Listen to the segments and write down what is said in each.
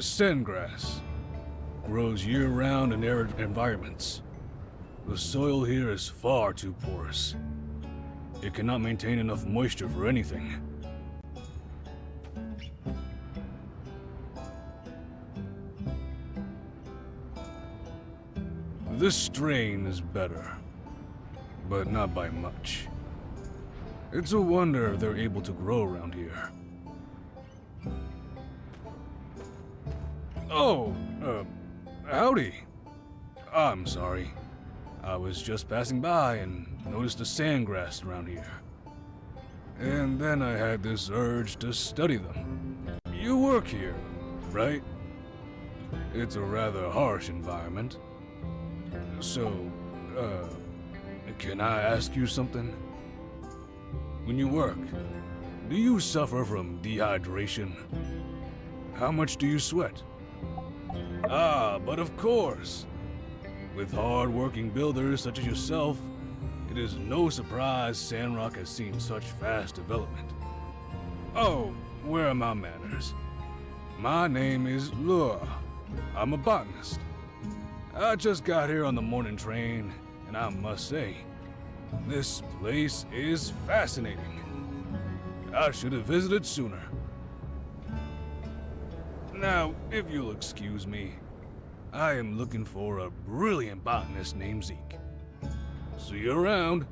Sandgrass grows year-round in arid environments. The soil here is far too porous. It cannot maintain enough moisture for anything. This strain is better, but not by much. It's a wonder they're able to grow around here. Oh, howdy. I'm sorry. I was just passing by and noticed the sandgrass around here. And then I had this urge to study them. You work here, right? It's a rather harsh environment. So, can I ask you something? When you work, do you suffer from dehydration? How much do you sweat? Ah, but of course. With hard-working builders such as yourself, it is no surprise Sandrock has seen such fast development. Oh, where are my manners? My name is Lure. I'm a botanist. I just got here on the morning train, and I must say, this place is fascinating. I should have visited sooner. Now, if you'll excuse me, I am looking for a brilliant botanist named Zeke. See you around.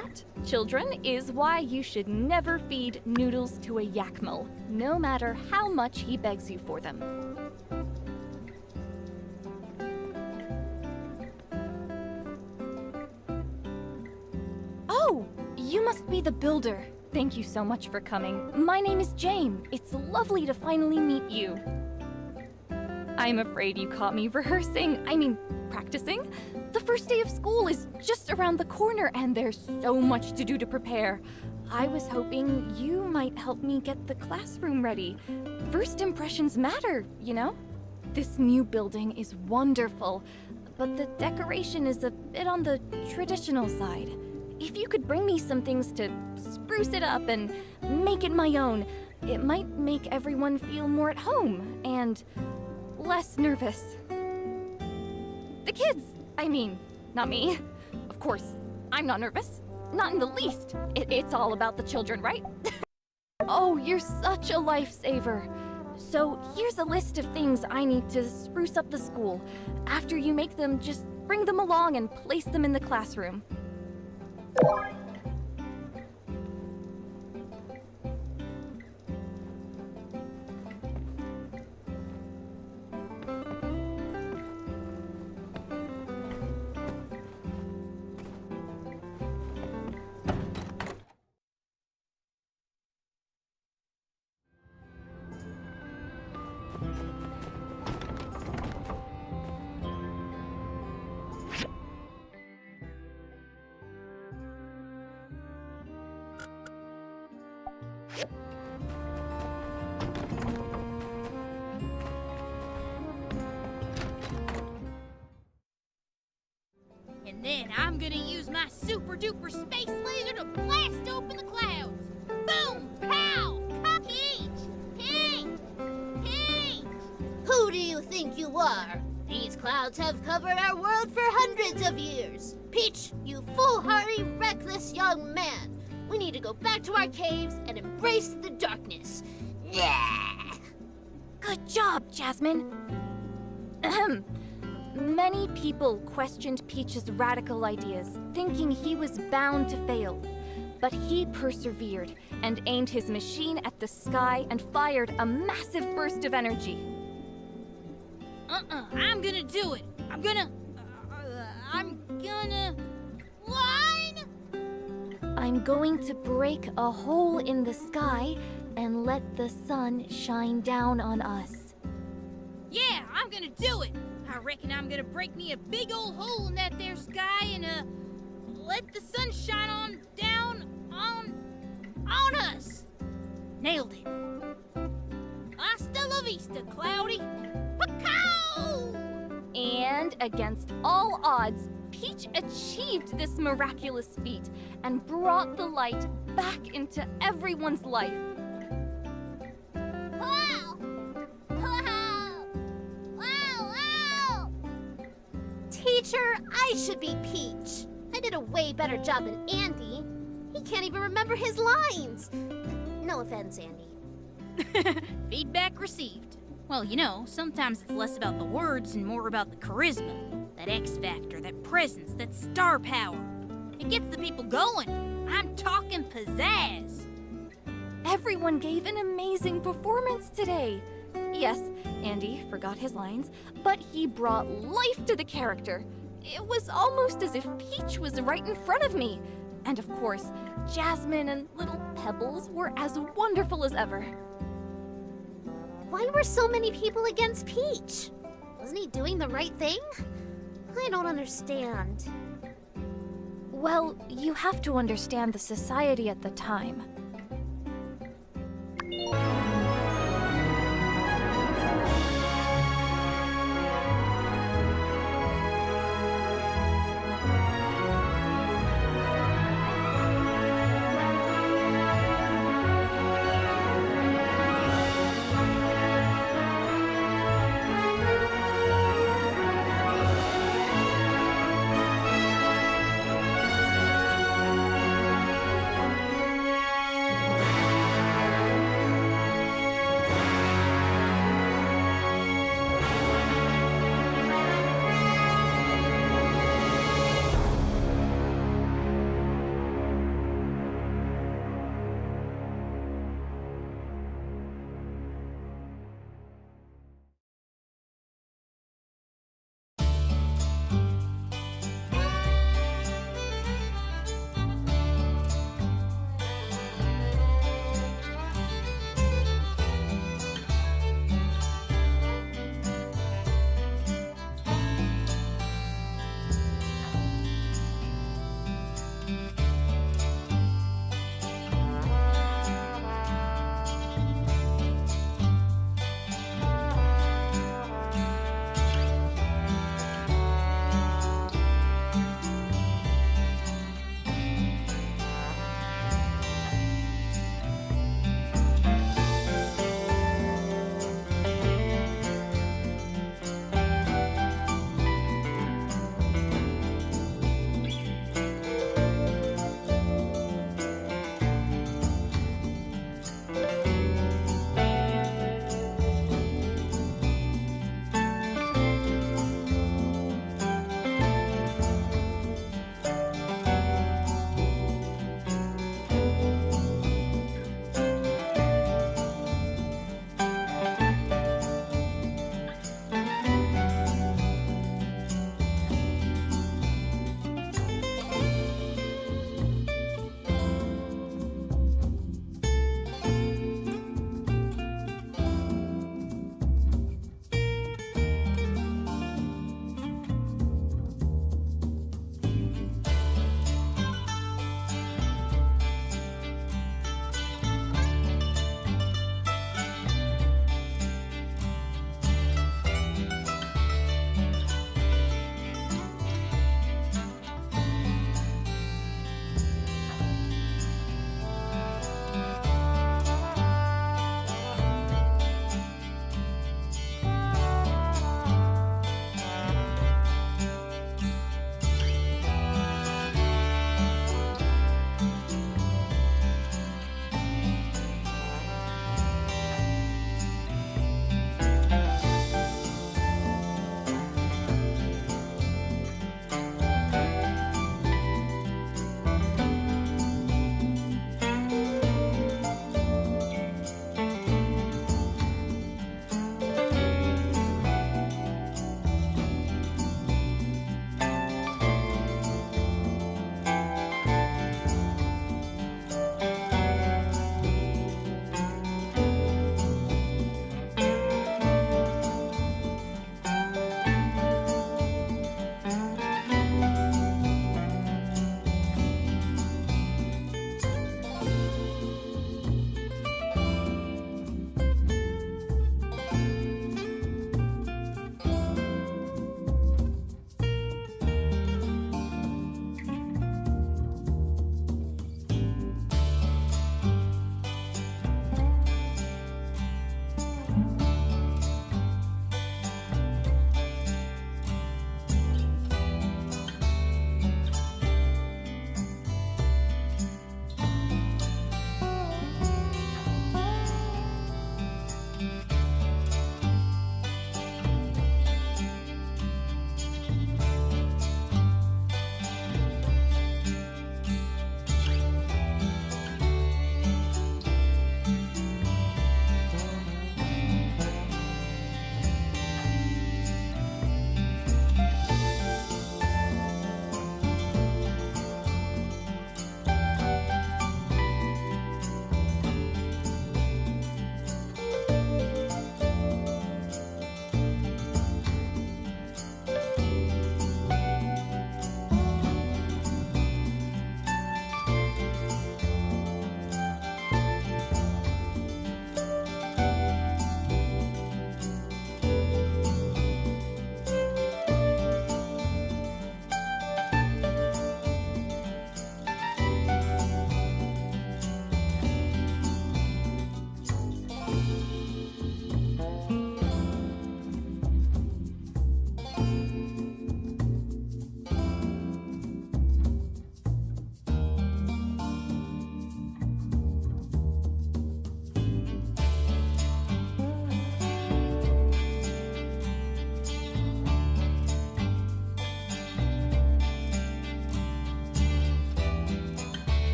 that, children, is why you should never feed noodles to a yakmel, no matter how much he begs you for them. Oh, you must be the builder. Thank you so much for coming. My name is Jane. It's lovely to finally meet you. I'm afraid you caught me practicing. The first day of school is just around the corner and there's so much to do to prepare. I was hoping you might help me get the classroom ready. First impressions matter, you know? This new building is wonderful, but the decoration is a bit on the traditional side. If you could bring me some things to spruce it up and make it my own, it might make everyone feel more at home and less nervous. The kids, not me. Of course, I'm not nervous. Not in the least. It's all about the children, right? Oh, you're such a lifesaver. So here's a list of things I need to spruce up the school. After you make them, just bring them along and place them in the classroom. And then I'm gonna use my super duper space laser to blast open the clouds. Boom! Pow! Peach! Peach! Peach! Who do you think you are? These clouds have covered our world for hundreds of years. Peach, you foolhardy, reckless young man. We need to go back to our caves and embrace the darkness. Yeah! Good job, Jasmine. Ahem. Many people questioned Peach's radical ideas, thinking he was bound to fail. But he persevered and aimed his machine at the sky and fired a massive burst of energy. I'm gonna do it. I'm gonna... Line! I'm going to break a hole in the sky and let the sun shine down on us. Yeah, I'm gonna do it. I reckon I'm gonna break me a big old hole in that there sky and, let the sun shine down on us. Nailed it. Hasta la vista, Cloudy. Pacow! And against all odds, Peach achieved this miraculous feat and brought the light back into everyone's life. Wow! Wow! Wow! Wow! Teacher, I should be Peach. I did a way better job than Andy. He can't even remember his lines. No offense, Andy. Feedback received. Well, you know, sometimes it's less about the words and more about the charisma. That X factor, that presence, that star power. It gets the people going. I'm talking pizzazz. Everyone gave an amazing performance today. Yes, Andy forgot his lines, but he brought life to the character. It was almost as if Peach was right in front of me. And of course, Jasmine and little Pebbles were as wonderful as ever. Why were so many people against Peach? Wasn't he doing the right thing? I don't understand. Well, you have to understand the society at the time.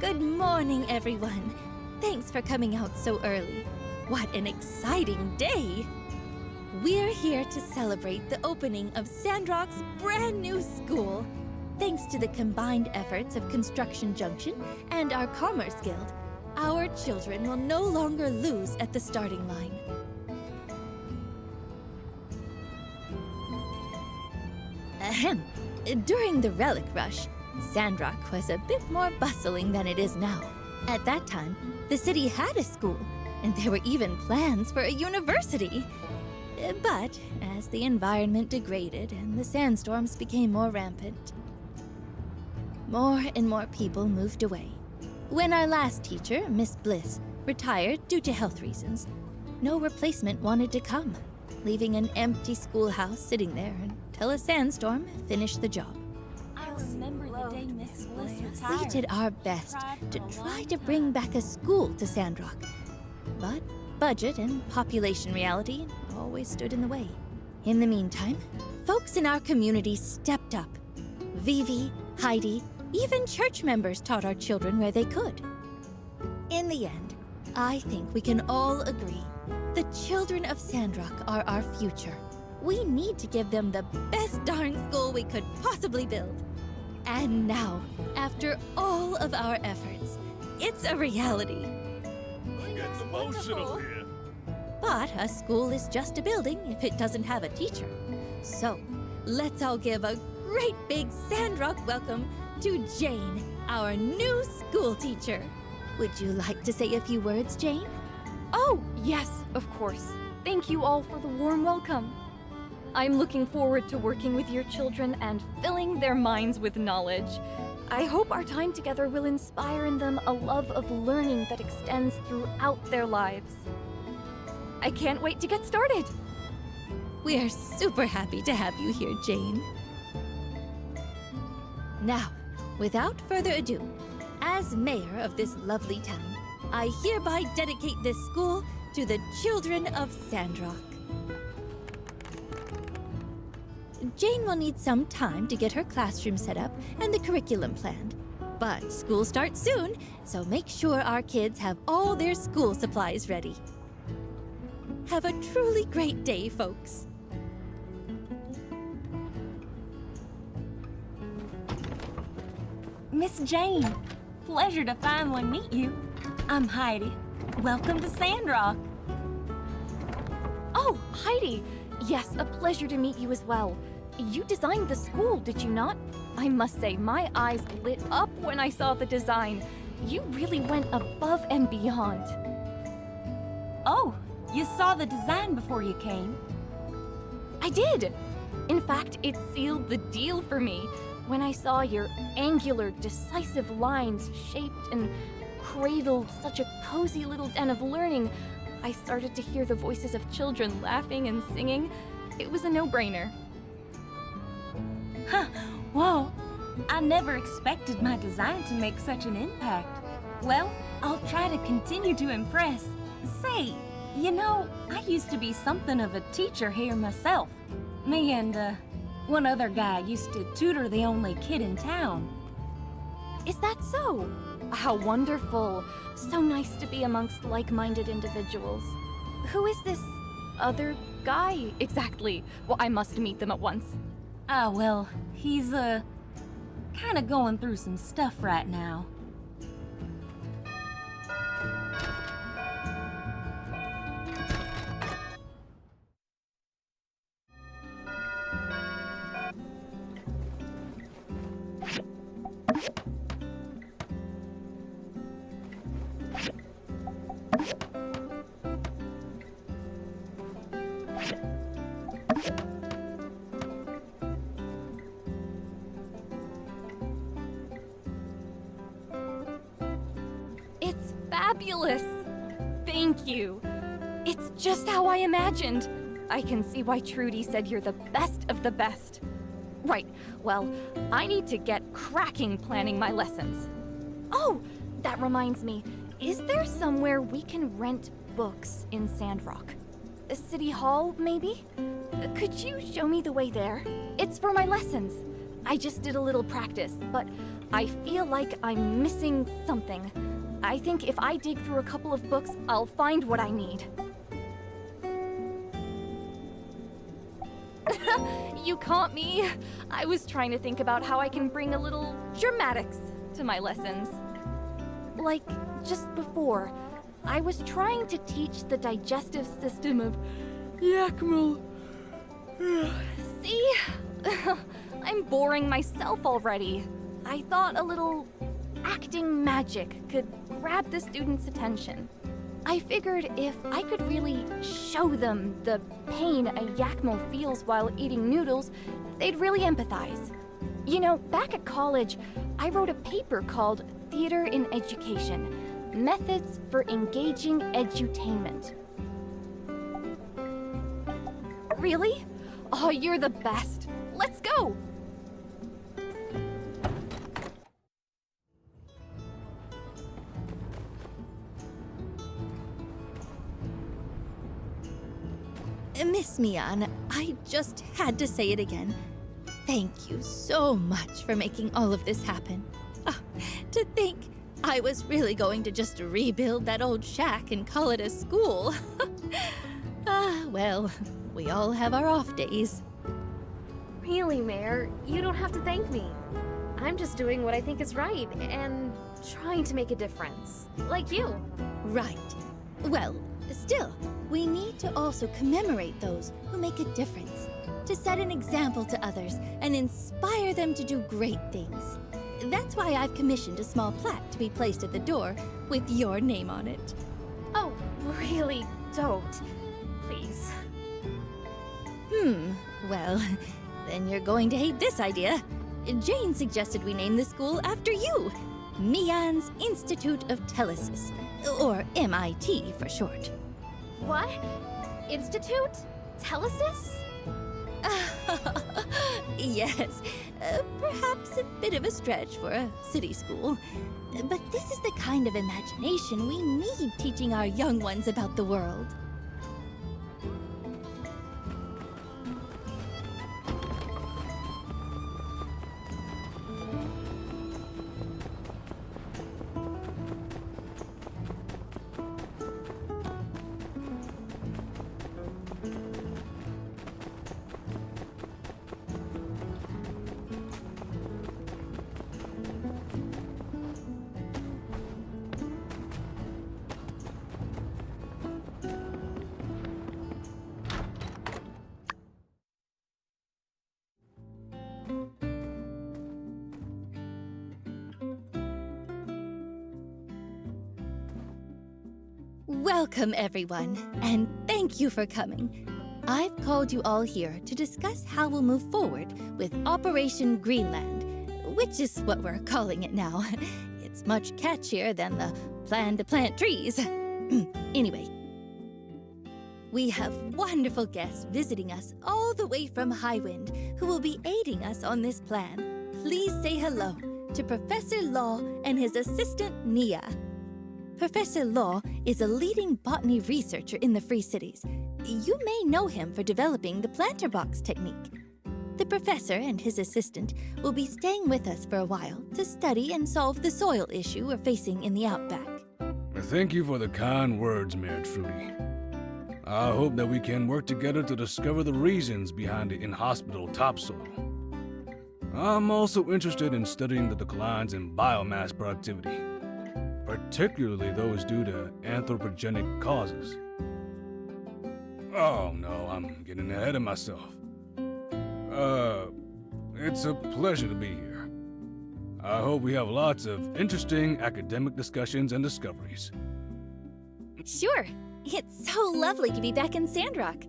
Good morning, everyone. Thanks for coming out so early. What an exciting day! We're here to celebrate the opening of Sandrock's brand new school. Thanks to the combined efforts of Construction Junction and our Commerce Guild, our children will no longer lose at the starting line. Ahem. During the Relic Rush, Sandrock was a bit more bustling than it is now. At that time, the city had a school, and there were even plans for a university. But as the environment degraded and the sandstorms became more rampant, more and more people moved away. When our last teacher, Miss Bliss, retired due to health reasons, no replacement wanted to come, leaving an empty schoolhouse sitting there until a sandstorm finished the job. I remember the day Miss Bliss We retired. did our best to try to bring back a school to Sandrock, but budget and population reality always stood in the way. In the meantime, folks in our community stepped up. Vivi, Heidi, even church members taught our children where they could. In the end, I think we can all agree the children of Sandrock are our future. We need to give them the best darn school we could possibly build. And now, after all of our efforts, it's a reality. It gets emotional here. But a school is just a building if it doesn't have a teacher. So, let's all give a great big Sandrock welcome to Jane, our new school teacher. Would you like to say a few words, Jane? Oh, yes, of course. Thank you all for the warm welcome. I'm looking forward to working with your children and filling their minds with knowledge. I hope our time together will inspire in them a love of learning that extends throughout their lives. I can't wait to get started. We are super happy to have you here, Jane. Now, without further ado, as mayor of this lovely town, I hereby dedicate this school to the children of Sandrock. Jane will need some time to get her classroom set up and the curriculum planned. But school starts soon, so make sure our kids have all their school supplies ready. Have a truly great day, folks. Miss Jane, pleasure to finally meet you. I'm Heidi. Welcome to Sandrock. Oh, Heidi! Yes, a pleasure to meet you as well. You designed the school, did you not? I must say, my eyes lit up when I saw the design. You really went above and beyond. Oh, you saw the design before you came? I did! In fact, it sealed the deal for me. When I saw your angular, decisive lines shaped and cradled such a cozy little den of learning, I started to hear the voices of children laughing and singing. It was a no-brainer. Huh, whoa. I never expected my design to make such an impact. Well, I'll try to continue to impress. Say, you know, I used to be something of a teacher here myself. Me and, one other guy used to tutor the only kid in town. Is that so? How wonderful. So nice to be amongst like-minded individuals. Who is this other guy exactly? Well, I must meet them at once. Ah, well, he's, kinda going through some stuff right now. It's fabulous! Thank you. It's just how I imagined. I can see why Trudy said you're the best of the best. Right, well, I need to get cracking planning my lessons. Oh, that reminds me. Is there somewhere we can rent books in Sandrock? A city hall, maybe? Could you show me the way there? It's for my lessons. I just did a little practice, but I feel like I'm missing something. I think if I dig through a couple of books, I'll find what I need. You caught me. I was trying to think about how I can bring a little dramatics to my lessons. Like, just before, I was trying to teach the digestive system of Yakmal. See? I'm boring myself already. I thought a little acting magic could grab the students' attention. I figured if I could really show them the pain a Yakmo feels while eating noodles, they'd really empathize. You know, back at college, I wrote a paper called Theater in Education, Methods for Engaging Edutainment. Really? Oh, you're the best. Let's go! Miss Mian, I just had to say it again. Thank you so much for making all of this happen. To think I was really going to just rebuild that old shack and call it a school. Well, we all have our off days. Really, Mayor, you don't have to thank me. I'm just doing what I think is right and trying to make a difference. Like you. Right. Well, still, we need to also commemorate those who make a difference, to set an example to others and inspire them to do great things. That's why I've commissioned a small plaque to be placed at the door with your name on it. Oh, really don't. Please. Well, then you're going to hate this idea. Jane suggested we name the school after you. Mian's Institute of Telesis, or MIT for short. What? Institute? Telesis? Yes, perhaps a bit of a stretch for a city school. But this is the kind of imagination we need teaching our young ones about the world. Welcome, everyone, and thank you for coming. I've called you all here to discuss how we'll move forward with Operation Greenland, which is what we're calling it now. It's much catchier than the plan to plant trees. Anyway, we have wonderful guests visiting us all the way from Highwind who will be aiding us on this plan. Please say hello to Professor Law and his assistant, Nia. Professor Law is a leading botany researcher in the Free Cities. You may know him for developing the planter box technique. The professor and his assistant will be staying with us for a while to study and solve the soil issue we're facing in the outback. Thank you for the kind words, Mayor Trudy. I hope that we can work together to discover the reasons behind the inhospitable topsoil. I'm also interested in studying the declines in biomass productivity, particularly those due to anthropogenic causes. Oh no, I'm getting ahead of myself. It's a pleasure to be here. I hope we have lots of interesting academic discussions and discoveries. Sure. It's so lovely to be back in Sandrock.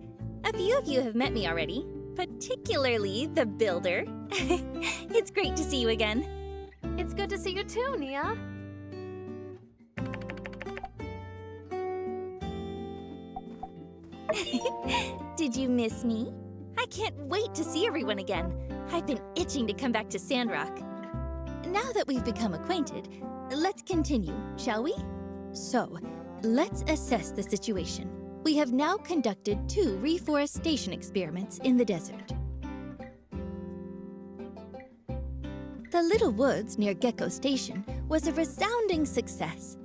A few of you have met me already, particularly the builder. It's great to see you again. It's good to see you too, Nia. Did you miss me? I can't wait to see everyone again. I've been itching to come back to Sandrock. Now that we've become acquainted, let's continue, shall we? So, let's assess the situation. We have now conducted 2 reforestation experiments in the desert. The Little Woods near Gecko Station was a resounding success.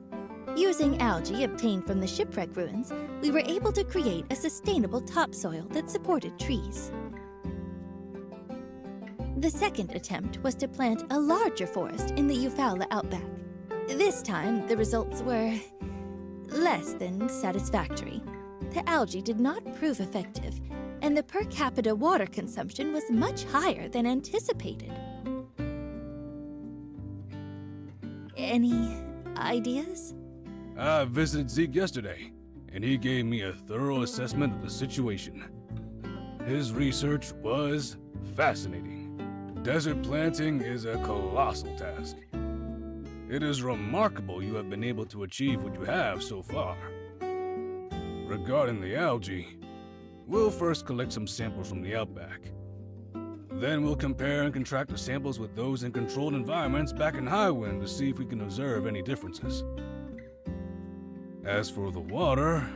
Using algae obtained from the shipwreck ruins, we were able to create a sustainable topsoil that supported trees. The second attempt was to plant a larger forest in the Eufaula outback. This time, the results were less than satisfactory. The algae did not prove effective, and the per capita water consumption was much higher than anticipated. Any ideas? I visited Zeke yesterday, and he gave me a thorough assessment of the situation. His research was fascinating. Desert planting is a colossal task. It is remarkable you have been able to achieve what you have so far. Regarding the algae, we'll first collect some samples from the outback. Then we'll compare and contrast the samples with those in controlled environments back in Highwind to see if we can observe any differences. As for the water,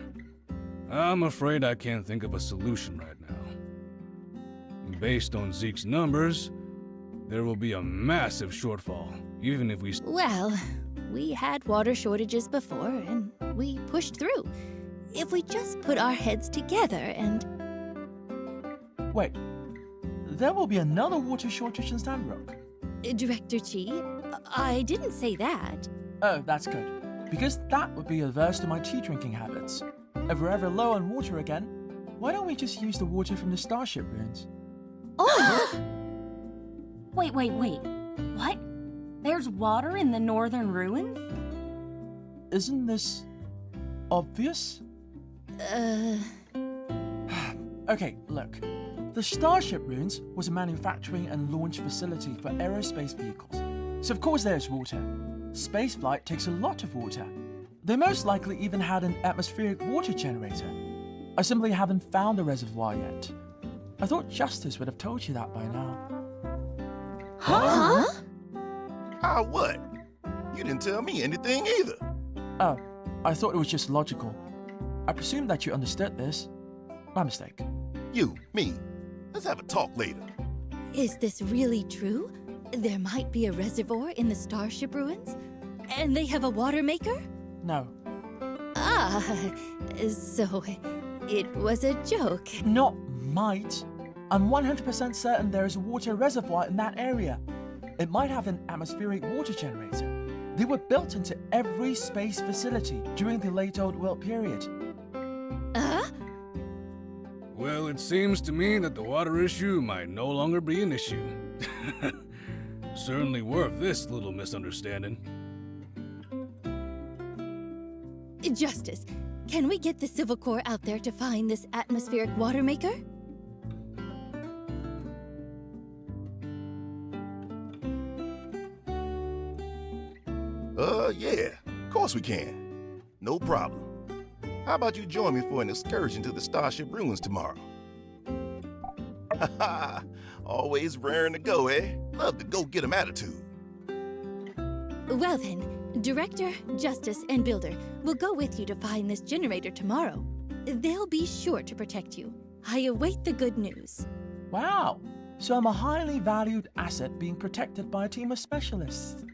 I'm afraid I can't think of a solution right now. Based on Zeke's numbers, there will be a massive shortfall, even if we... Well, we had water shortages before, and we pushed through. If we just put our heads together and... Wait, there will be another water shortage in Sandrock. Director Chi, I didn't say that. Oh, that's good. Because that would be adverse to my tea drinking habits. If we're ever low on water again, why don't we just use the water from the Starship ruins? Oh! Wait. What? There's water in the northern ruins? Isn't this obvious? Okay, look. The Starship ruins was a manufacturing and launch facility for aerospace vehicles. So of course there's water. Spaceflight takes a lot of water. They most likely even had an atmospheric water generator. I simply haven't found the reservoir yet. I thought Justice would have told you that by now. Huh? What? You didn't tell me anything either. Oh, I thought it was just logical. I presumed that you understood this. My mistake. You, me. Let's have a talk later. Is this really true? There might be a reservoir in the Starship ruins? And they have a water maker? No. Ah, so it was a joke. Not might. I'm 100% certain there is a water reservoir in that area. It might have an atmospheric water generator. They were built into every space facility during the late Old World period. Well, it seems to me that the water issue might no longer be an issue. Certainly worth this little misunderstanding. Justice, can we get the Civil Corps out there to find this atmospheric water maker? Yeah, of course we can. No problem. How about you join me for an excursion to the Starship ruins tomorrow? Haha, always raring to go, eh? Love the go-get 'em attitude. Well then, Director, Justice, and Builder will go with you to find this generator tomorrow. They'll be sure to protect you. I await the good news. Wow. So I'm a highly valued asset being protected by a team of specialists.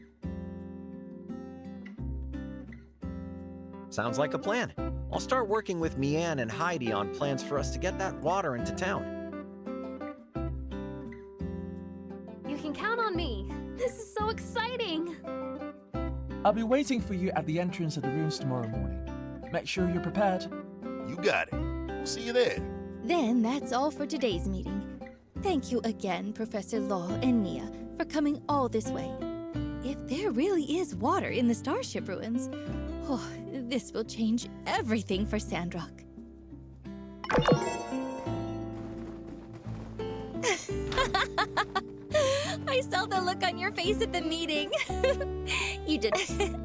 Sounds like a plan. I'll start working with Mian and Heidi on plans for us to get that water into town. You can count on me. This is so exciting. I'll be waiting for you at the entrance of the ruins tomorrow morning. Make sure you're prepared. You got it. We'll see you there. Then that's all for today's meeting. Thank you again, Professor Law and Nia, for coming all this way. If there really is water in the Starship ruins, oh, this will change everything for Sandrock. I saw the look on your face at the meeting. You did it.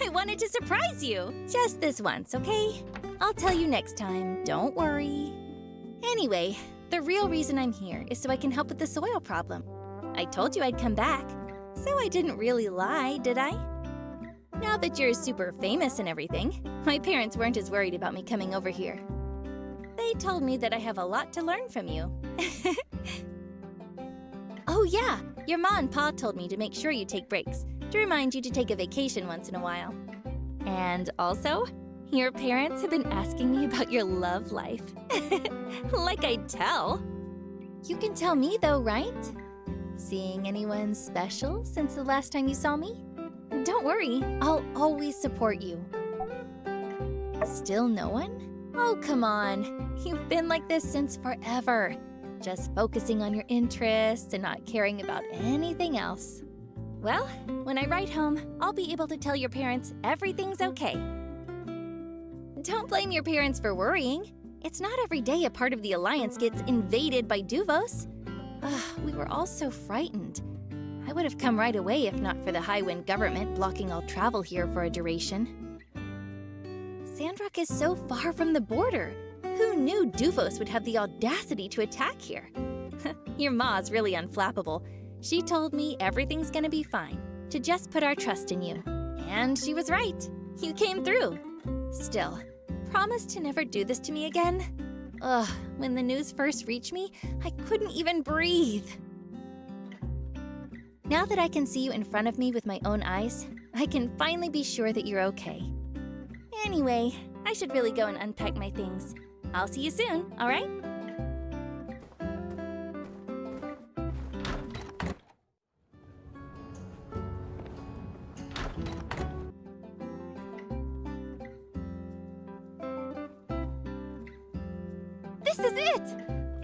I wanted to surprise you. Just this once, okay? I'll tell you next time. Don't worry. Anyway, the real reason I'm here is so I can help with the soil problem. I told you I'd come back, so I didn't really lie, did I? Now that you're super famous and everything, my parents weren't as worried about me coming over here. They told me that I have a lot to learn from you. Oh yeah, Your ma and pa told me to make sure you take breaks, to remind you to take a vacation once in a while. And also, your parents have been asking me about your love life. Like I'd tell. You can tell me though, right? Seeing anyone special since the last time you saw me? Don't worry, I'll always support you. Still no one? Oh, come on. You've been like this since forever. Just focusing on your interests and not caring about anything else. Well, when I write home, I'll be able to tell your parents everything's okay. Don't blame your parents for worrying. It's not every day a part of the Alliance gets invaded by Duvos. We were all so frightened. I would have come right away if not for the Highwind government blocking all travel here for a duration. Sandrock is so far from the border. Who knew Duvos would have the audacity to attack here? Your ma's really unflappable. She told me everything's gonna be fine, to just put our trust in you. And she was right. You came through. Still, promise to never do this to me again? When the news first reached me, I couldn't even breathe. Now that I can see you in front of me with my own eyes, I can finally be sure that you're okay. Anyway, I should really go and unpack my things. I'll see you soon, all right? This is it!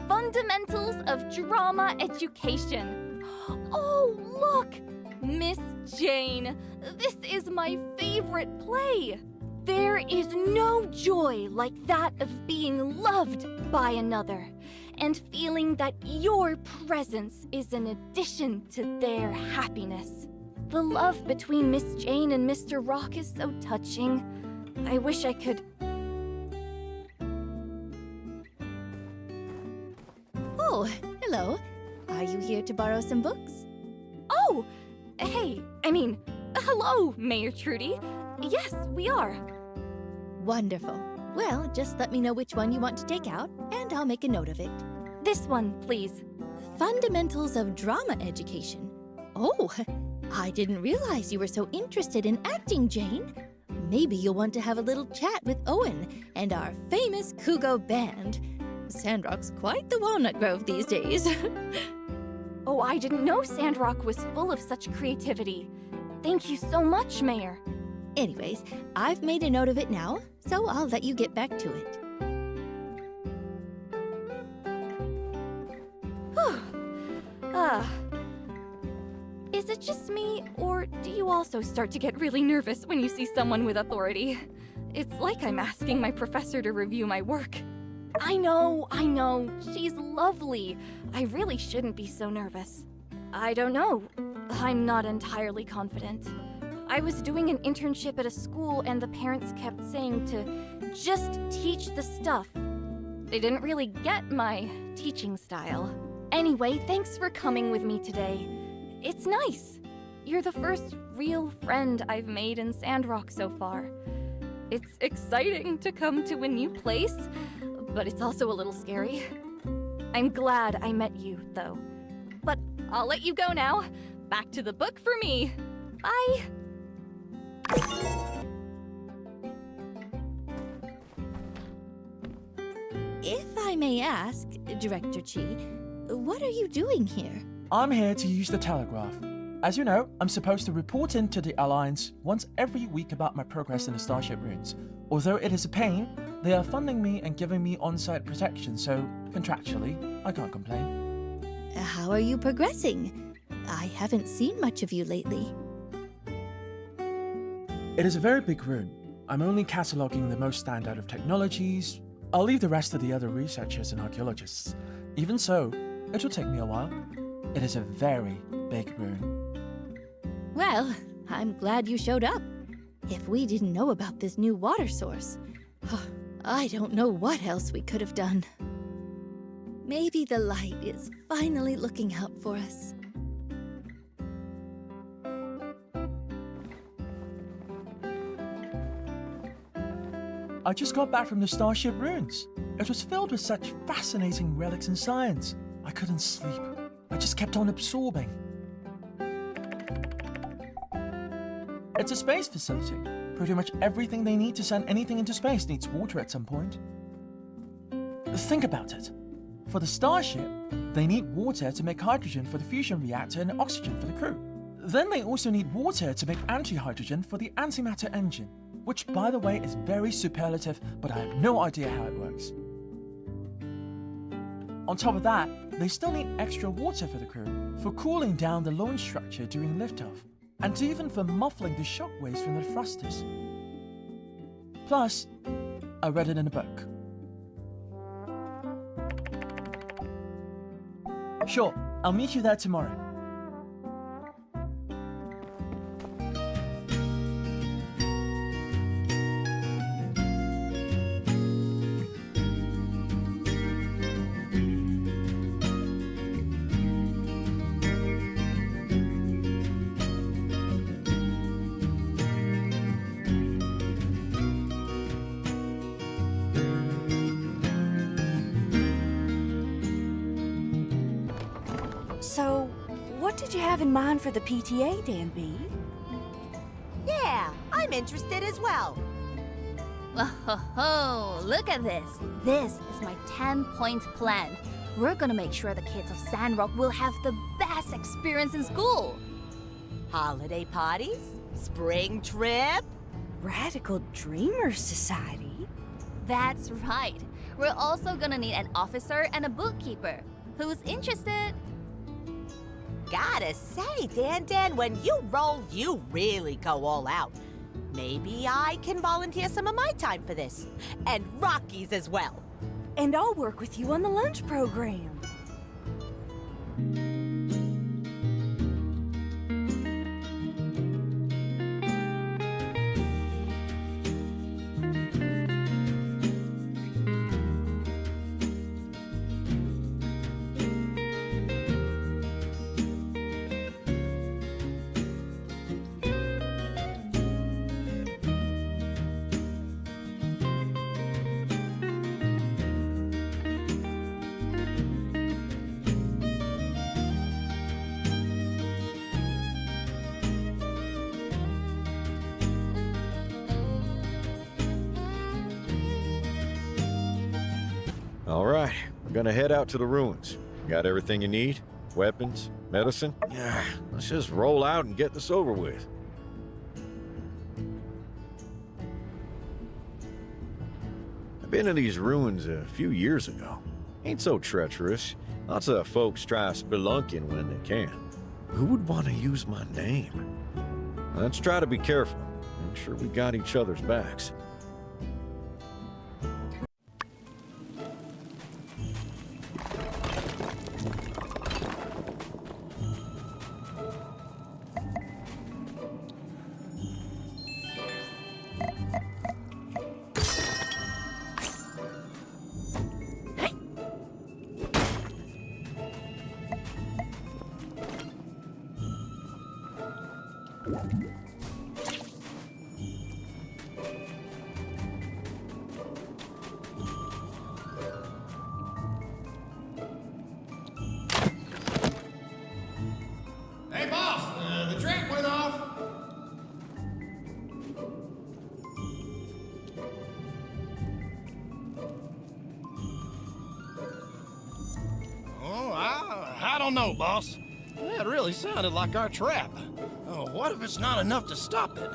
Fundamentals of Drama Education. Oh, look! Miss Jane, this is my favorite play. There is no joy like that of being loved by another and feeling that your presence is an addition to their happiness. The love between Miss Jane and Mr. Rock is so touching. I wish I could... Oh, hello. Are you here to borrow some books? Oh! Hey, hello, Mayor Trudy. Yes, we are. Wonderful. Well, just let me know which one you want to take out, and I'll make a note of it. This one, please. Fundamentals of Drama Education. Oh, I didn't realize you were so interested in acting, Jane. Maybe you'll want to have a little chat with Owen and our famous Kugo band. Sandrock's quite the walnut grove these days. Oh, I didn't know Sandrock was full of such creativity. Thank you so much, Mayor. Anyways, I've made a note of it now, so I'll let you get back to it. Is it just me, or do you also start to get really nervous when you see someone with authority? It's like I'm asking my professor to review my work. I know, she's lovely. I really shouldn't be so nervous. I don't know. I'm not entirely confident. I was doing an internship at a school and the parents kept saying to just teach the stuff. They didn't really get my teaching style. Anyway, thanks for coming with me today. It's nice. You're the first real friend I've made in Sandrock so far. It's exciting to come to a new place, but it's also a little scary. I'm glad I met you, though. But I'll let you go now. Back to the book for me. Bye. If I may ask, Director Chi, what are you doing here? I'm here to use the telegraph. As you know, I'm supposed to report in to the Alliance once every week about my progress in the Starship Runes. Although it is a pain, they are funding me and giving me on-site protection, so contractually, I can't complain. How are you progressing? I haven't seen much of you lately. It is a very big rune. I'm only cataloguing the most standout of technologies. I'll leave the rest to the other researchers and archaeologists. Even so, it will take me a while. It is a very big rune. Well, I'm glad you showed up. If we didn't know about this new water source, I don't know what else we could have done. Maybe the light is finally looking out for us. I just got back from the Starship Runes. It was filled with such fascinating relics and science. I couldn't sleep. I just kept on absorbing. It's a space facility. Pretty much everything they need to send anything into space needs water at some point. Think about it. For the Starship, they need water to make hydrogen for the fusion reactor and oxygen for the crew. Then they also need water to make anti-hydrogen for the antimatter engine, which, by the way, is very superlative, but I have no idea how it works. On top of that, they still need extra water for the crew, for cooling down the launch structure during liftoff, and even for muffling the shock waves from the thrusters. Plus, I read it in a book. Sure, I'll meet you there tomorrow. So, what did you have in mind for the PTA, Dan B? Yeah, I'm interested as well. Oh, look at this. This is my 10-point plan. We're gonna make sure the kids of Sandrock will have the best experience in school. Holiday parties? Spring trip? Radical Dreamers Society? That's right. We're also gonna need an officer and a bookkeeper. Who's interested? Gotta say, Dan, when you roll, you really go all out. Maybe I can volunteer some of my time for this. And Rocky's as well. And I'll work with you on the lunch program. All right, we're gonna head out to the ruins. Got everything you need? Weapons? Medicine? Yeah, let's just roll out and get this over with. I've been to these ruins a few years ago. Ain't so treacherous. Lots of folks try spelunking when they can. Who would want to use my name? Let's try to be careful. Make sure we got each other's backs. Hey, boss, the track went off. Oh, I don't know, boss. That really sounded like our trap. Oh, what if it's not enough to stop it?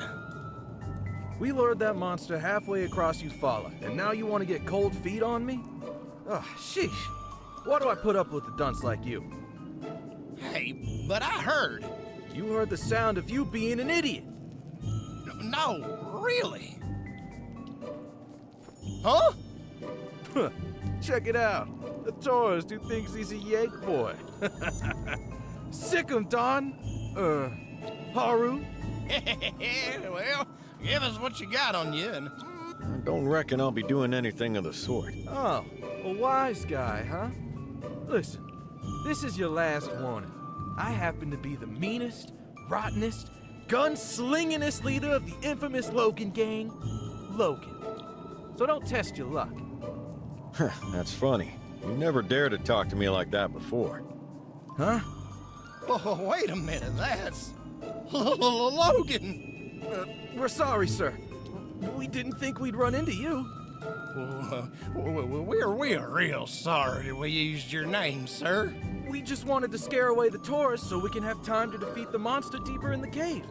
We lured that monster halfway across Eufaula, and now you want to get cold feet on me? Oh, sheesh. Why do I put up with a dunce like you? Hey, but I heard. You heard the sound of you being an idiot. No, really. Huh? Huh. Check it out. The tourist who thinks he's a Yank boy. Sick 'em, Don. Haru. Well, give us what you got on you and... I don't reckon I'll be doing anything of the sort. Oh, a wise guy, huh? Listen, this is your last warning. I happen to be the meanest, rottenest, gun-slingingest leader of the infamous Logan gang, Logan. So don't test your luck. That's funny. You never dared to talk to me like that before. Huh? Oh, wait a minute, that's... Logan! We're sorry, sir. We didn't think we'd run into you. We're real sorry we used your name, sir. We just wanted to scare away the tourists so we can have time to defeat the monster deeper in the cave.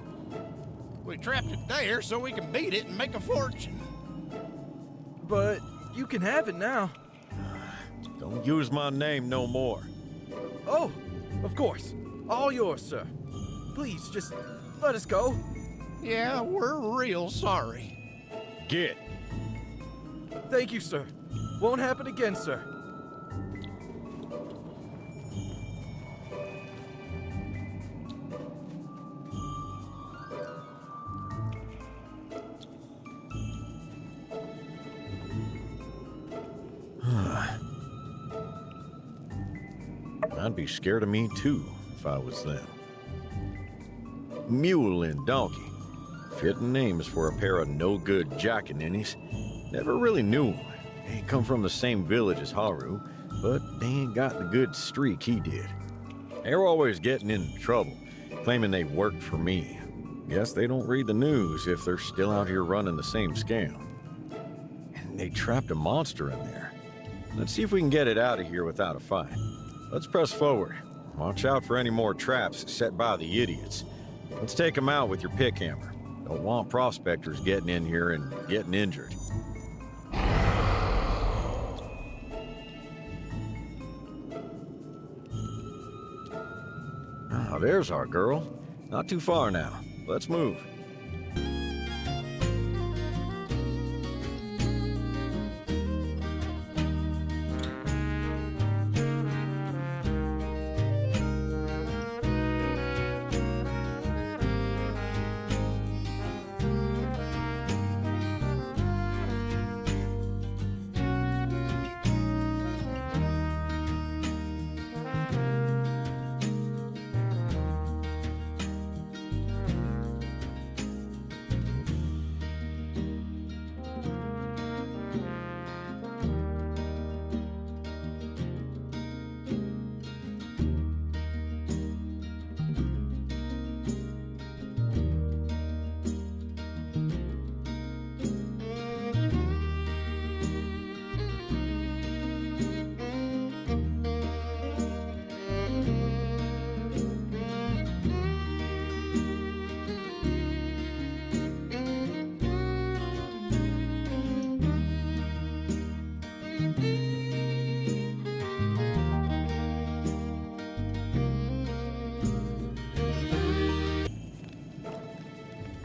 We trapped it there so we can beat it and make a fortune. But you can have it now. Don't use my name no more. Oh, of course. All yours, sir. Please, just let us go. Yeah, we're real sorry. Get. Thank you, sir. Won't happen again, sir. I'd be scared of me too if I was them. Mule and donkey. Fitting names for a pair of no-good jackaninnies. Never really knew them. They come from the same village as Haru, but they ain't got the good streak he did. They're always getting into trouble, claiming they worked for me. Guess they don't read the news if they're still out here running the same scam. And they trapped a monster in there. Let's see if we can get it out of here without a fight. Let's press forward. Watch out for any more traps set by the idiots. Let's take them out with your pick hammer. Don't want prospectors getting in here and getting injured. Ah, there's our girl. Not too far now. Let's move.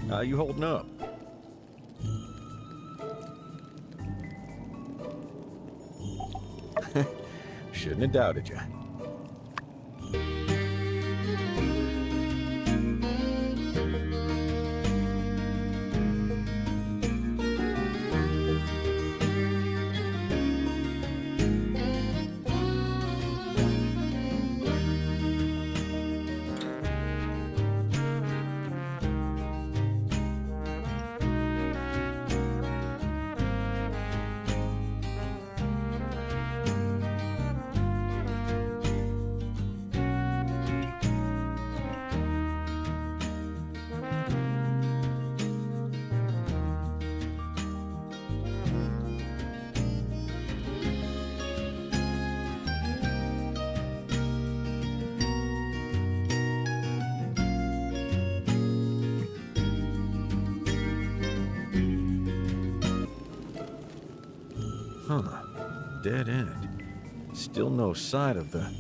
How you holding up? Shouldn't have doubted you. Huh. Dead end. Still no sight of the...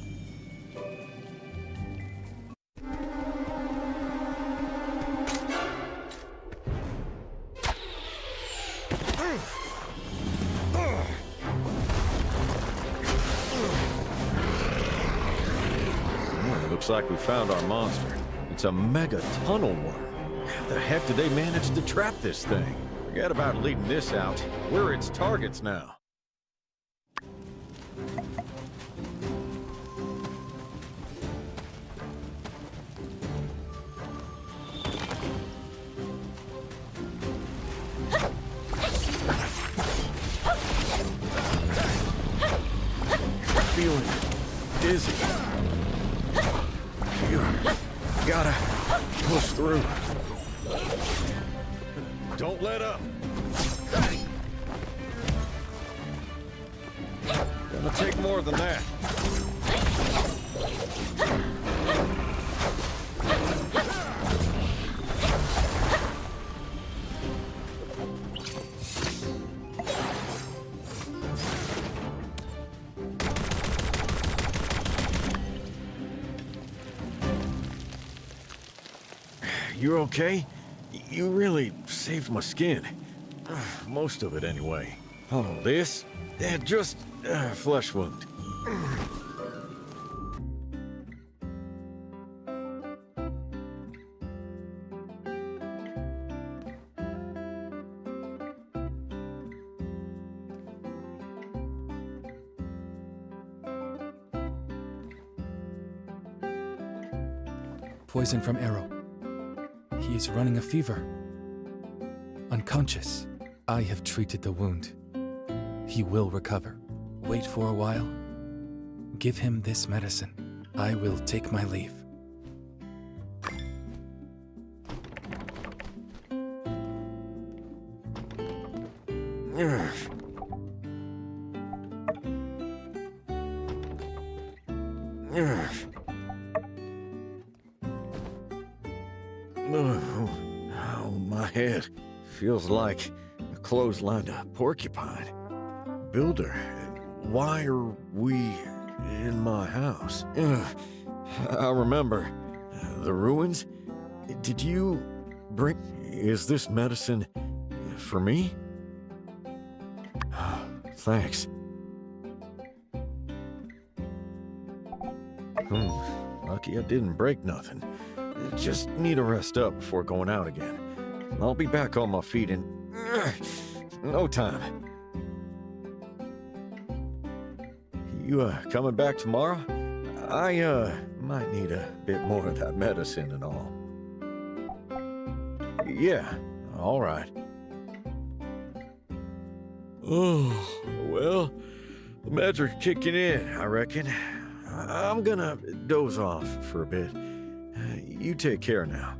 Looks like we found our monster. It's a mega tunnel worm. How the heck did they manage to trap this thing? Forget about leading this out. We're its targets now. Feeling dizzy. You gotta push through. Don't let up. Gonna take more than that. You're okay? You really saved my skin. Most of it, anyway. Oh, this? Just flesh wound. Poison from arrow. He is running a fever. Unconscious. I have treated the wound. He will recover. Wait for a while. Give him this medicine. I will take my leave. Oh, my head. Feels like a clotheslined porcupine. Builder, why are we in my house? I remember. The ruins? Did you bring... Is this medicine for me? Thanks. Lucky I didn't break nothing. Just need to rest up before going out again. I'll be back on my feet in no time. You coming back tomorrow? I might need a bit more of that medicine and all. Yeah, all right. Oh, well, the meds are kicking in, I reckon. I'm gonna doze off for a bit. You take care now.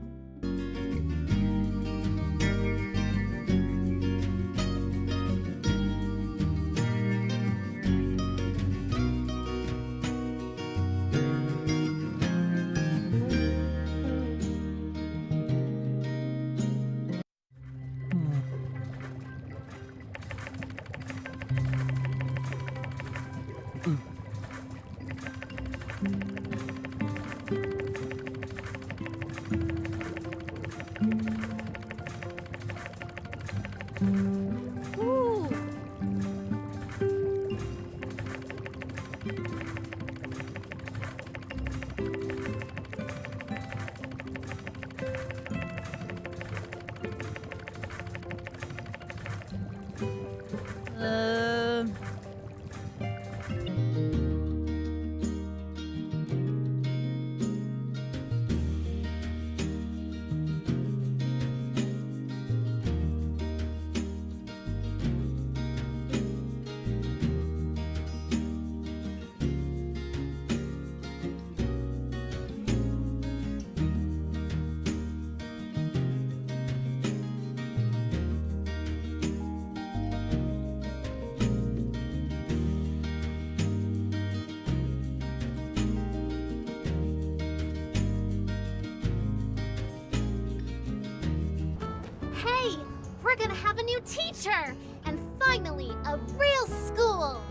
We're gonna have a new teacher! And finally, a real school!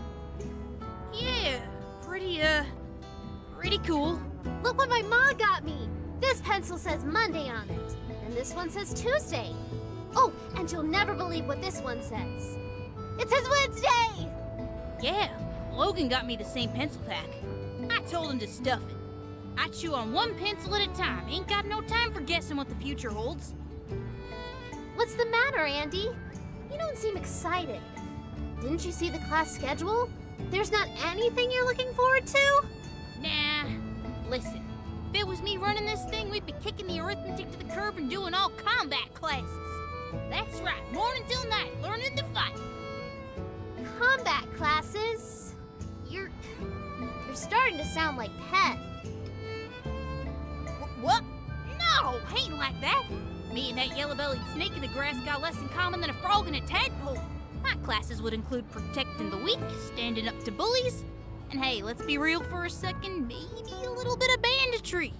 Yeah, pretty cool. Look what my mom got me! This pencil says Monday on it, and this one says Tuesday. Oh, and you'll never believe what this one says. It says Wednesday! Yeah, Logan got me the same pencil pack. I told him to stuff it. I chew on one pencil at a time. Ain't got no time for guessing what the future holds. What's the matter, Andy? You don't seem excited. Didn't you see the class schedule? There's not anything you're looking forward to? Nah. Listen, if it was me running this thing, we'd be kicking the arithmetic to the curb and doing all combat classes. That's right, morning till night, learning to fight. Combat classes? You're starting to sound like Pet. What? No, ain't like that. Me and that yellow-bellied snake in the grass got less in common than a frog and a tadpole. My classes would include protecting the weak, standing up to bullies, and hey, let's be real for a second, maybe a little bit of banditry.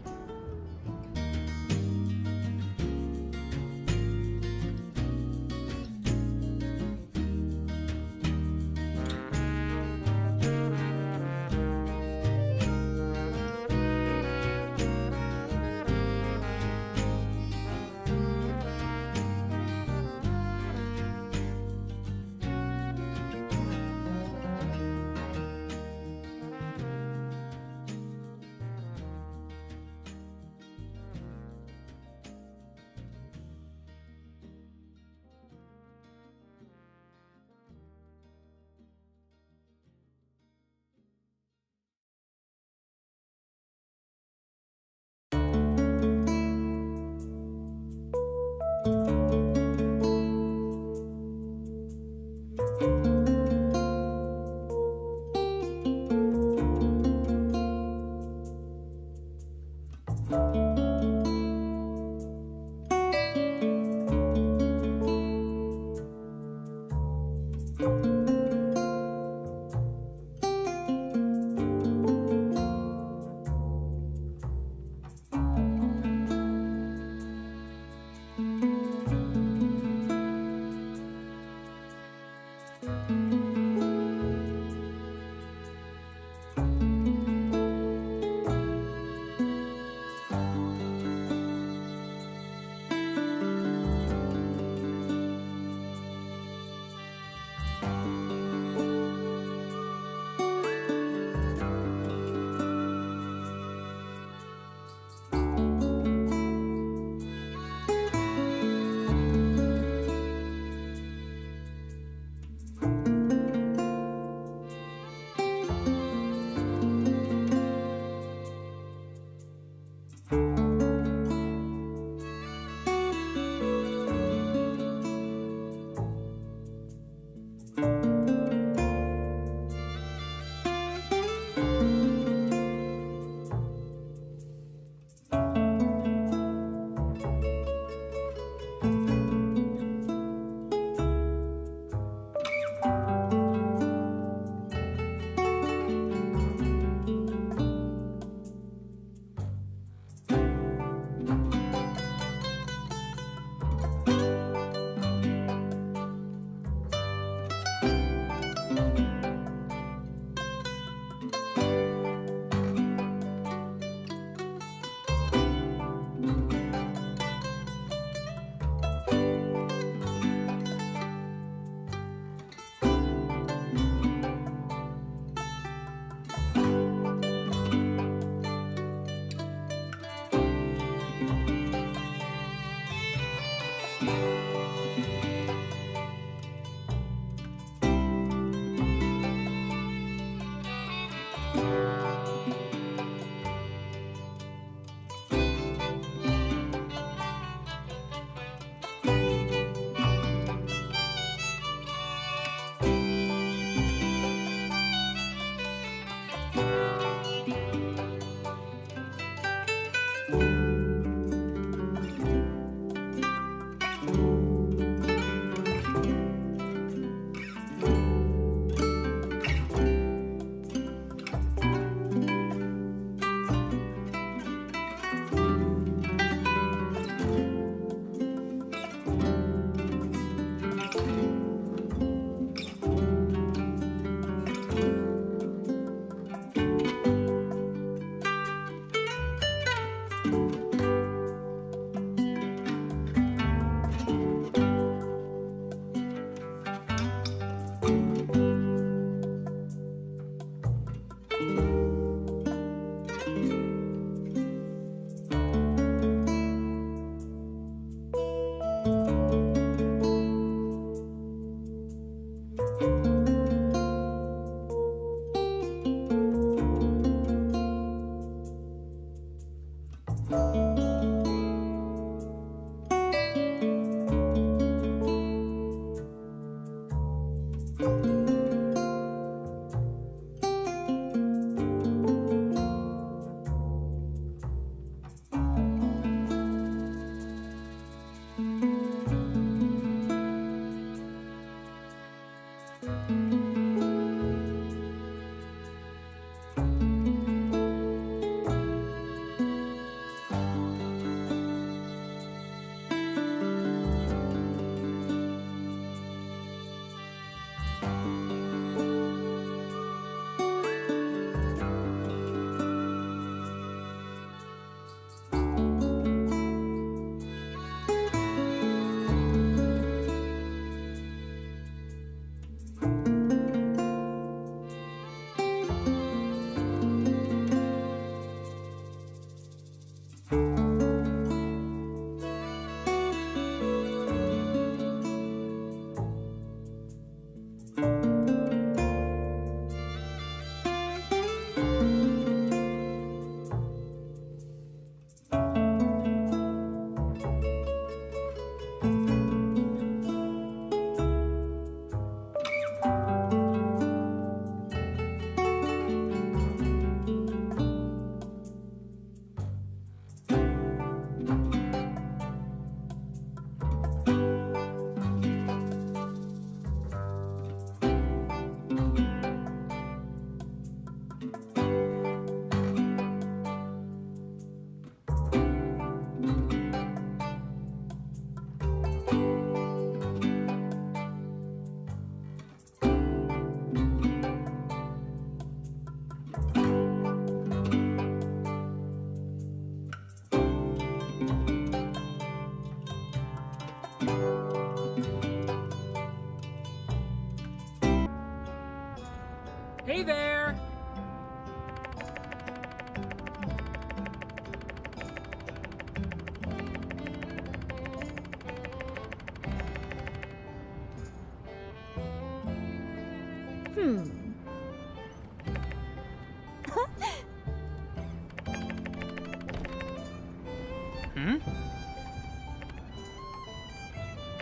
Hey there!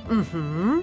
Mm-hmm.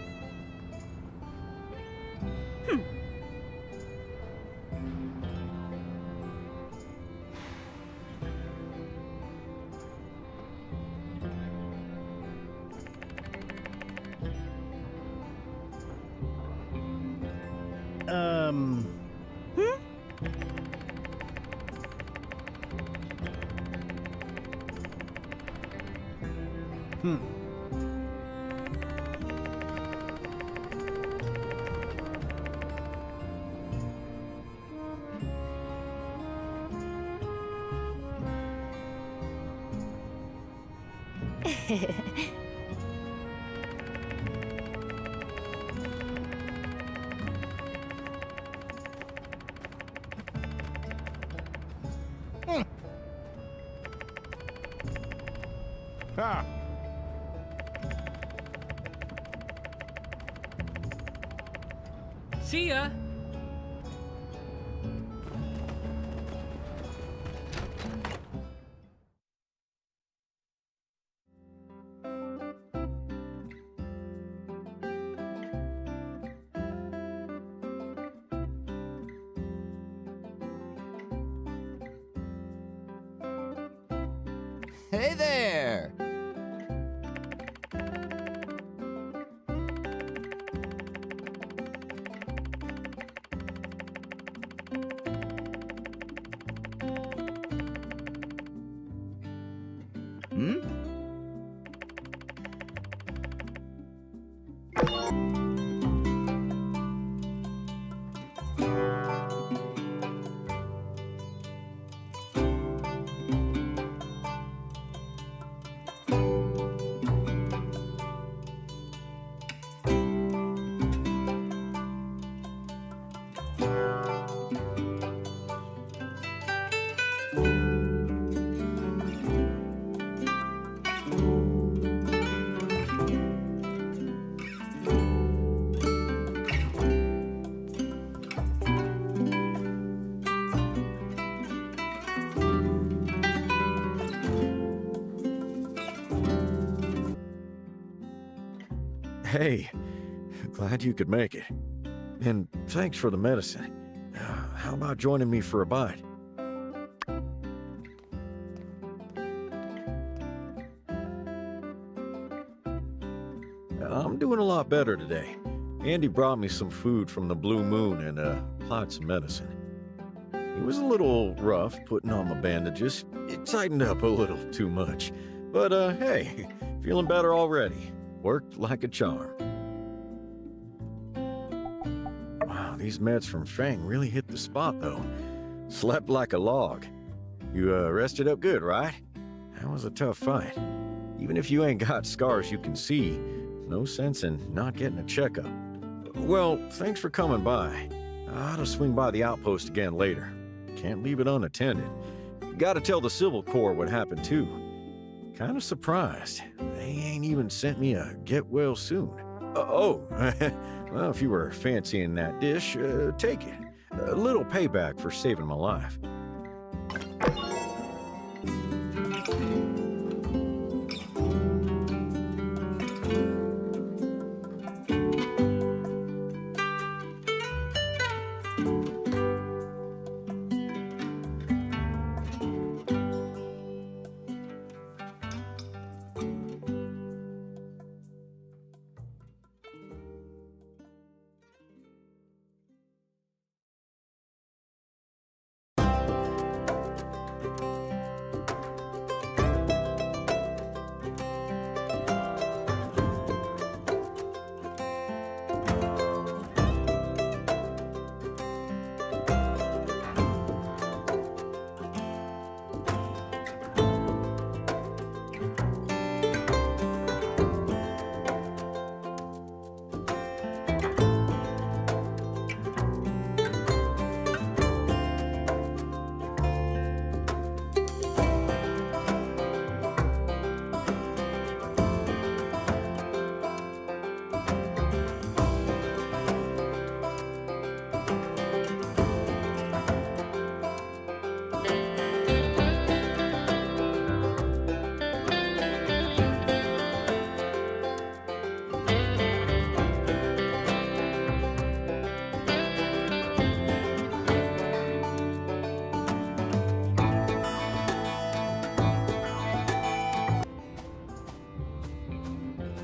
Ha! See ya! Hey there! Hmm? Hey, glad you could make it. And thanks for the medicine. How about joining me for a bite? I'm doing a lot better today. Andy brought me some food from the Blue Moon and applied some medicine. He was a little rough putting on my bandages. It tightened up a little too much. But hey, feeling better already. Worked like a charm. Wow, these meds from Fang really hit the spot, though. Slept like a log. You rested up good, right? That was a tough fight. Even if you ain't got scars you can see, no sense in not getting a checkup. Well, thanks for coming by. I ought to swing by the outpost again later. Can't leave it unattended. Gotta tell the Civil Corps what happened, too. Kind of surprised. They ain't even sent me a get well soon. Well, if you were fancying that dish, take it. A little payback for saving my life.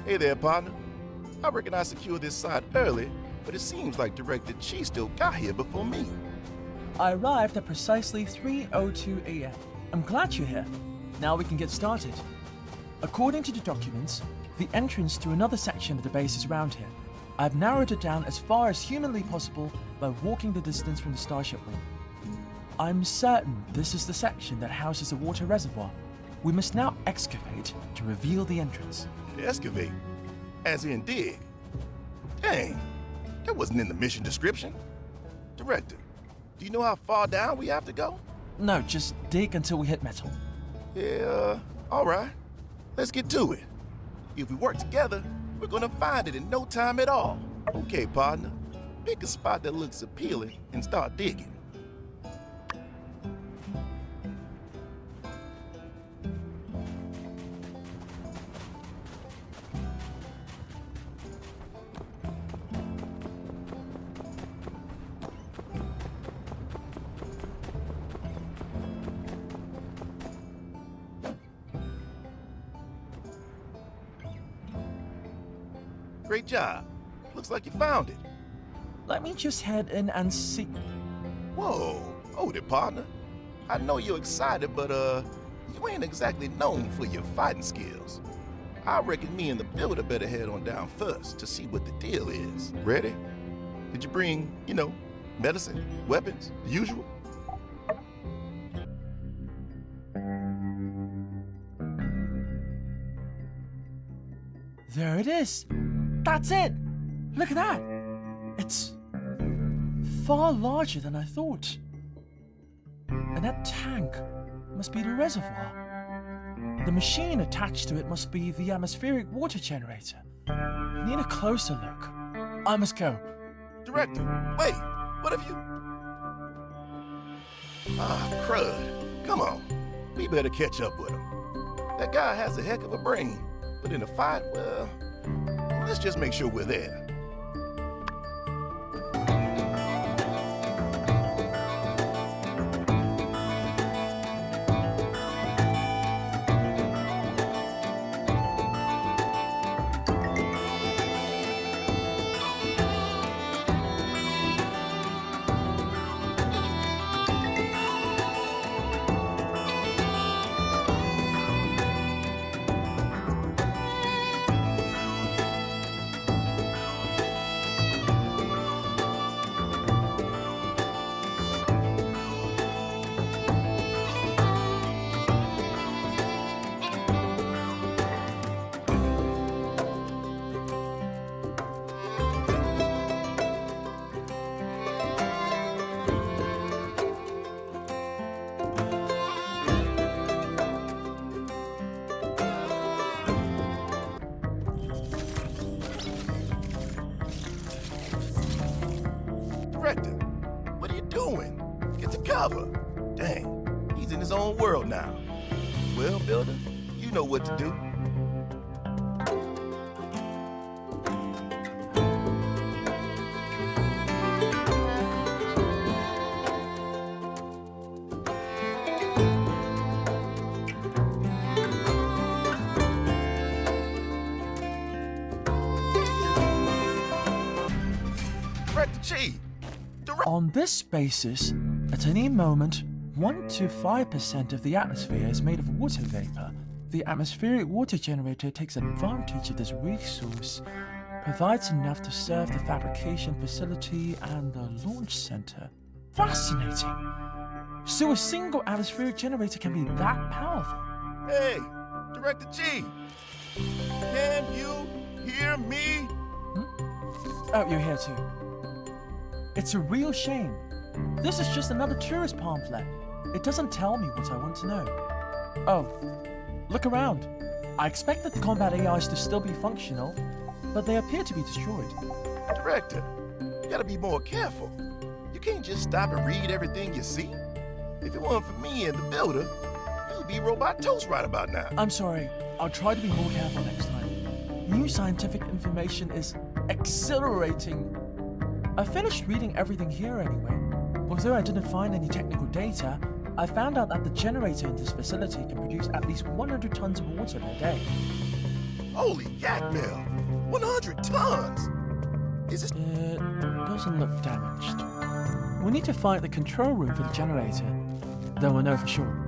Hey there, partner. I reckon I secured this site early, but it seems like Director Chi still got here before me. I arrived at precisely 3:02 a.m. I'm glad you're here. Now we can get started. According to the documents, the entrance to another section of the base is around here. I've narrowed it down as far as humanly possible by walking the distance from the starship wing. I'm certain this is the section that houses a water reservoir. We must now excavate to reveal the entrance. Excavate? As in dig? Dang, that wasn't in the mission description. Director, do you know how far down we have to go? No, just dig until we hit metal. Yeah, all right. Let's get to it. If we work together, we're gonna find it in no time at all. Okay, partner. Pick a spot that looks appealing and start digging. Great job. Looks like you found it. Let me just head in and see. Whoa, hold it, partner. I know you're excited, but you ain't exactly known for your fighting skills. I reckon me and the builder better head on down first to see what the deal is. Ready? Did you bring, medicine, weapons, the usual? There it is. That's it! Look at that! It's far larger than I thought. And that tank must be the reservoir. The machine attached to it must be the atmospheric water generator. Need a closer look. I must go. Director, wait, what have you... crud. Come on. We better catch up with him. That guy has a heck of a brain, but in a fight, well... Let's just make sure we're there. recover. Dang, he's in his own world now. Well, Builder, you know what to do. On this basis, at any moment, 1 to 5% of the atmosphere is made of water vapor. The atmospheric water generator takes advantage of this resource, provides enough to serve the fabrication facility and the launch center. Fascinating! So a single atmospheric generator can be that powerful. Hey, Director G! Can you hear me? Oh, you're here too. It's a real shame. This is just another tourist pamphlet. It doesn't tell me what I want to know. Oh, look around. I expect the combat AIs to still be functional, but they appear to be destroyed. Director, you gotta be more careful. You can't just stop and read everything you see. If it weren't for me and the Builder, you'd be robot toast right about now. I'm sorry. I'll try to be more careful next time. New scientific information is exhilarating. I finished reading everything here anyway. Although I didn't find any technical data, I found out that the generator in this facility can produce at least 100 tons of water per day. Holy yak mill! 100 tons! Is this... It doesn't look damaged. We need to find the control room for the generator, then we'll know for sure.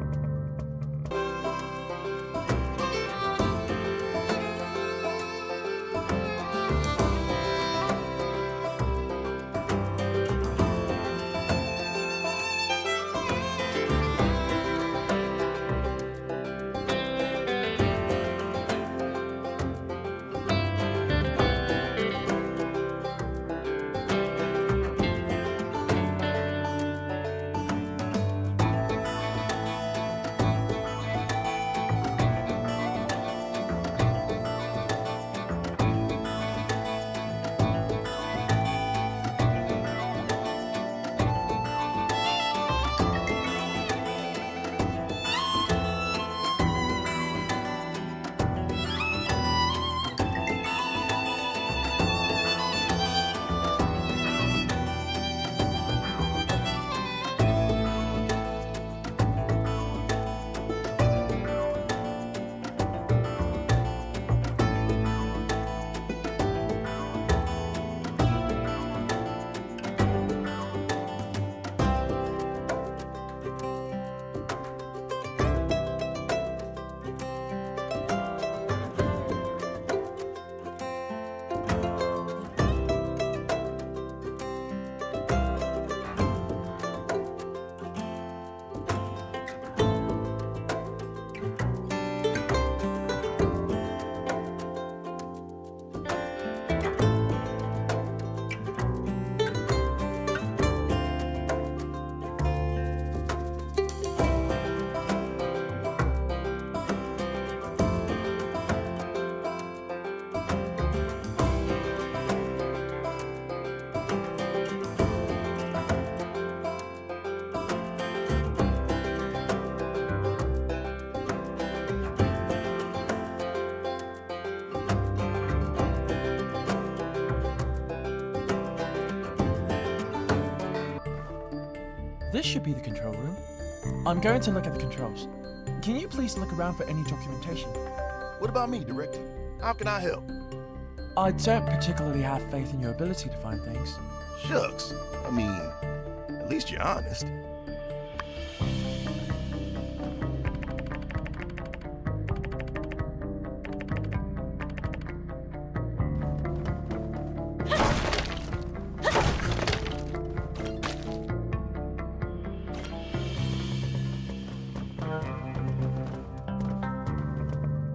This should be the control room. I'm going to look at the controls. Can you please look around for any documentation? What about me, Director? How can I help? I don't particularly have faith in your ability to find things. Shucks. I mean, at least you're honest.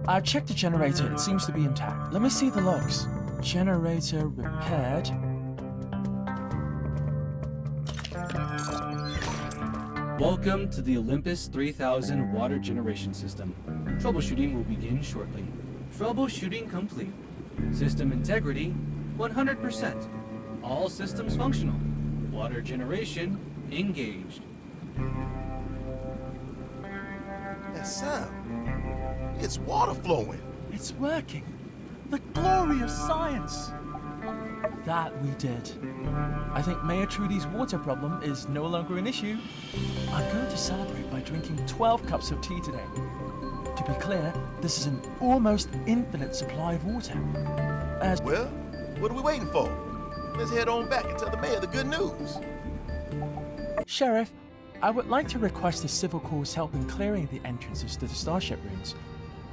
I've checked the generator, it seems to be intact. Let me see the logs. Generator repaired. Welcome to the Olympus 3000 water generation system. Troubleshooting will begin shortly. Troubleshooting complete. System integrity 100%. All systems functional. Water generation engaged. That sound. It's water flowing. It's working. The glory of science. That we did. I think Mayor Trudy's water problem is no longer an issue. I'm going to celebrate by drinking 12 cups of tea today. To be clear, this is an almost infinite supply of water. Well, what are we waiting for? Let's head on back and tell the mayor the good news. Sheriff, I would like to request the Civil Corps' help in clearing the entrances to the Starship ruins.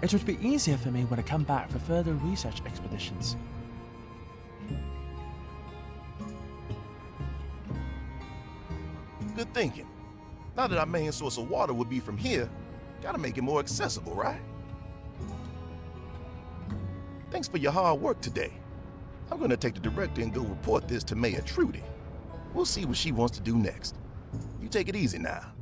It would be easier for me when I come back for further research expeditions. Good thinking. Now that our main source of water would be from here, gotta make it more accessible, right? Thanks for your hard work today. I'm gonna take the director and go report this to Mayor Trudy. We'll see what she wants to do next. You take it easy now.